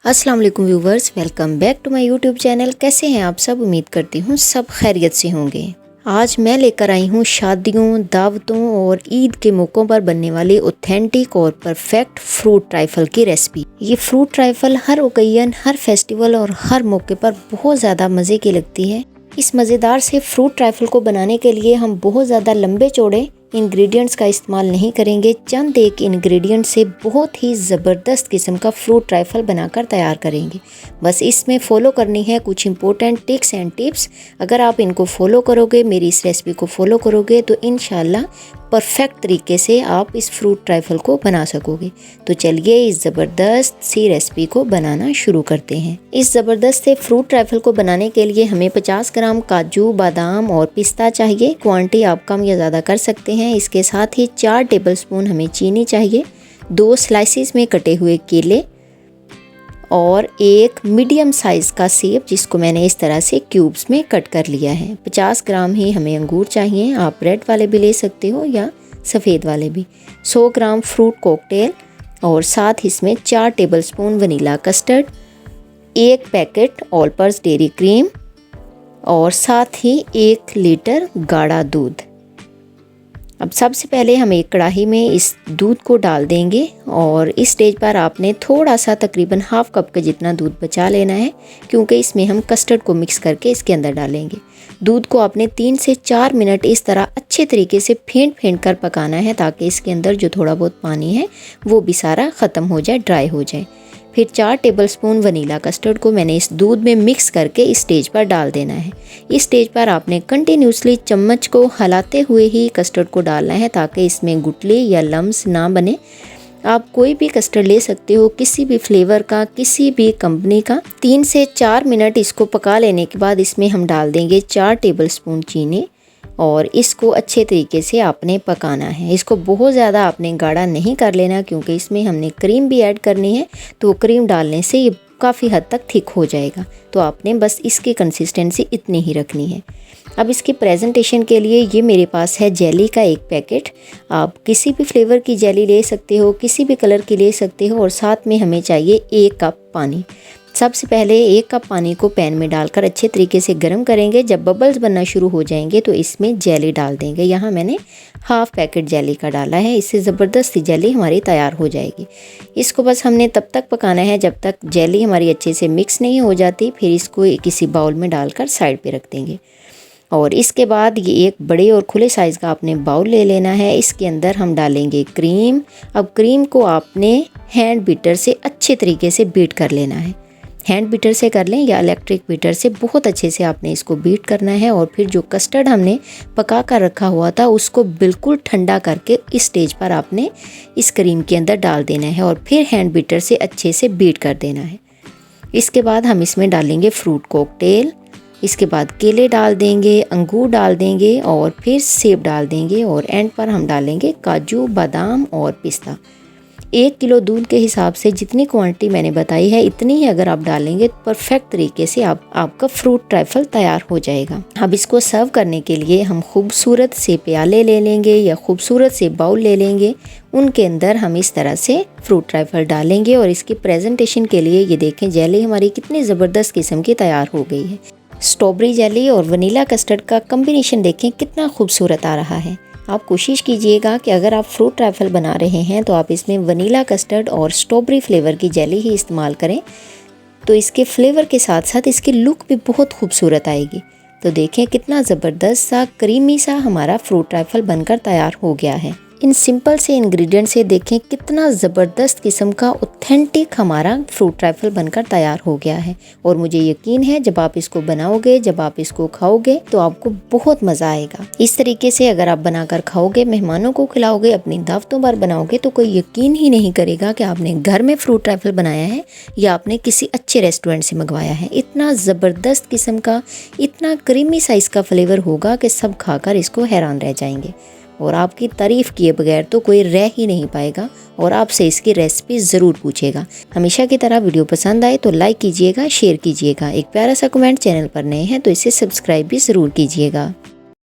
अस्सलाम वालेकुम viewers, welcome back to my YouTube channel. कैसे हैं आप सब? उम्मीद करती हूँ सब खैरियत से होंगे। आज मैं लेकर आई हूँ शादियों, दावतों और ईद के मौक़ों पर बनने वाली ऑथेंटिक और परफेक्ट फ्रूट ट्राइफल की रेसिपी। ये फ्रूट ट्राइफल हर ओकेजन, हर फेस्टिवल और हर मौके पर बहुत ज़्यादा मज़े की लगती है। इस मज़ेदार से फ्रूट ट्राइफल को बनाने के लिए हम बहुत ज़्यादा लंबे चौड़े इंग्रेडिएंट्स का इस्तेमाल नहीं करेंगे। चंद एक इंग्रेडिएंट से बहुत ही ज़बरदस्त किस्म का फ्रूट ट्राइफल बनाकर तैयार करेंगे। बस इसमें फॉलो करनी है कुछ इंपॉर्टेंट टिक्स एंड टिप्स। अगर आप इनको फॉलो करोगे, मेरी इस रेसिपी को फॉलो करोगे, तो इंशाल्लाह परफेक्ट तरीके से आप इस फ्रूट ट्राइफल को बना सकोगे। तो चलिए इस ज़बरदस्त सी रेसिपी को बनाना शुरू करते हैं। इस ज़बरदस्त से फ्रूट ट्राइफल को बनाने के लिए हमें 50 ग्राम काजू, बादाम और पिस्ता चाहिए। क्वांटिटी आप कम या ज़्यादा कर सकते हैं। इसके साथ ही 4 टेबलस्पून हमें चीनी चाहिए, 2 स्लाइसिस में कटे हुए केले और एक मीडियम साइज़ का सेब जिसको मैंने इस तरह से क्यूब्स में कट कर लिया है। 50 ग्राम ही हमें अंगूर चाहिए, आप रेड वाले भी ले सकते हो या सफ़ेद वाले भी। 100 ग्राम फ्रूट कॉकटेल और साथ इसमें 4 tablespoon vanilla custard, 1 packet all purpose dairy cream और साथ ही 1 लीटर गाढ़ा दूध। अब सबसे पहले हम एक कढ़ाई में इस दूध को डाल देंगे और इस स्टेज पर आपने थोड़ा सा तकरीबन हाफ कप का जितना दूध बचा लेना है, क्योंकि इसमें हम कस्टर्ड को मिक्स करके इसके अंदर डालेंगे। दूध को आपने 3 से 4 मिनट इस तरह अच्छे तरीके से फेंट कर पकाना है, ताकि इसके अंदर जो थोड़ा बहुत पानी है वो भी सारा ख़त्म हो जाए, ड्राई हो जाए। फिर 4 टेबलस्पून वनीला कस्टर्ड को मैंने इस दूध में मिक्स करके इस स्टेज पर डाल देना है। इस स्टेज पर आपने कंटिन्यूसली चम्मच को हिलाते हुए ही कस्टर्ड को डालना है, ताकि इसमें गुठली या लम्स ना बने। आप कोई भी कस्टर्ड ले सकते हो, किसी भी फ्लेवर का, किसी भी कंपनी का। 3 से 4 मिनट इसको पका लेने के बाद इसमें हम डाल देंगे 4 टेबलस्पून चीनी और इसको अच्छे तरीके से आपने पकाना है। इसको बहुत ज़्यादा आपने गाढ़ा नहीं कर लेना, क्योंकि इसमें हमने क्रीम भी ऐड करनी है, तो क्रीम डालने से ये काफ़ी हद तक थिक हो जाएगा। तो आपने बस इसकी कंसिस्टेंसी इतनी ही रखनी है। अब इसकी प्रेजेंटेशन के लिए ये मेरे पास है जेली का 1 पैकेट। आप किसी भी फ्लेवर की जेली ले सकते हो, किसी भी कलर की ले सकते हो। और साथ में हमें चाहिए 1 कप पानी। सबसे पहले 1 कप पानी को पैन में डालकर अच्छे तरीके से गर्म करेंगे। जब बबल्स बनना शुरू हो जाएंगे तो इसमें जेली डाल देंगे। यहाँ मैंने हाफ पैकेट जेली का डाला है, इससे ज़बरदस्ती जेली हमारी तैयार हो जाएगी। इसको बस हमने तब तक पकाना है जब तक जेली हमारी अच्छे से मिक्स नहीं हो जाती। फिर इसको किसी बाउल में डालकर साइड पे रख देंगे। और इसके बाद ये एक बड़े और खुले साइज़ का आपने बाउल ले लेना है। इसके अंदर हम डालेंगे क्रीम। अब क्रीम को आपने हैंड बीटर से अच्छे तरीके से बीट कर लेना है। हैंड बीटर से कर लें या इलेक्ट्रिक बीटर से, बहुत अच्छे से आपने इसको बीट करना है। और फिर जो कस्टर्ड हमने पका कर रखा हुआ था उसको बिल्कुल ठंडा करके इस स्टेज पर आपने इस क्रीम के अंदर डाल देना है और फिर हैंड बीटर से अच्छे से बीट कर देना है। इसके बाद हम इसमें डालेंगे फ्रूट कॉकटेल, इसके बाद केले डाल देंगे, अंगूर डाल देंगे और फिर सेब डाल देंगे और एंड पर हम डालेंगे काजू, बादाम और पिस्ता। 1 किलो दूध के हिसाब से जितनी क्वांटिटी मैंने बताई है इतनी ही अगर आप डालेंगे तो परफेक्ट तरीके से आपका फ्रूट ट्राइफल तैयार हो जाएगा। अब इसको सर्व करने के लिए हम खूबसूरत से प्याले ले लेंगे या खूबसूरत से बाउल ले लेंगे। उनके अंदर हम इस तरह से फ्रूट ट्राइफल डालेंगे और इसकी प्रेजेंटेशन के लिए ये देखें जेली हमारी कितनी ज़बरदस्त किस्म की तैयार हो गई है। स्ट्रॉबेरी जेली और वनीला कस्टर्ड का कम्बिनेशन देखें कितना खूबसूरत आ रहा है। आप कोशिश कीजिएगा कि अगर आप फ्रूट ट्राइफल बना रहे हैं तो आप इसमें वनीला कस्टर्ड और स्ट्रॉबेरी फ्लेवर की जेली ही इस्तेमाल करें, तो इसके फ्लेवर के साथ साथ इसकी लुक भी बहुत खूबसूरत आएगी। तो देखें कितना ज़बरदस्त सा क्रीमी सा हमारा फ्रूट ट्राइफल बनकर तैयार हो गया है। इन सिंपल से इंग्रेडिएंट से देखें कितना ज़बरदस्त किस्म का ऑथेंटिक हमारा फ्रूट ट्राइफल बनकर तैयार हो गया है। और मुझे यकीन है जब आप इसको बनाओगे, जब आप इसको खाओगे तो आपको बहुत मज़ा आएगा। इस तरीके से अगर आप बनाकर खाओगे, मेहमानों को खिलाओगे, अपनी दावतों पर बनाओगे, तो कोई यकीन ही नहीं करेगा कि आपने घर में फ्रूट ट्राइफल बनाया है या आपने किसी अच्छे रेस्टोरेंट से मंगवाया है। इतना ज़बरदस्त किस्म का, इतना क्रीमी साइज़ का फ्लेवर होगा कि सब खाकर इसको हैरान रह जाएंगे और आपकी तारीफ़ किए बगैर तो कोई रह ही नहीं पाएगा और आपसे इसकी रेसिपी ज़रूर पूछेगा। हमेशा की तरह वीडियो पसंद आए तो लाइक कीजिएगा, शेयर कीजिएगा। एक प्यारा सा कमेंट, चैनल पर नए हैं तो इसे सब्सक्राइब भी ज़रूर कीजिएगा।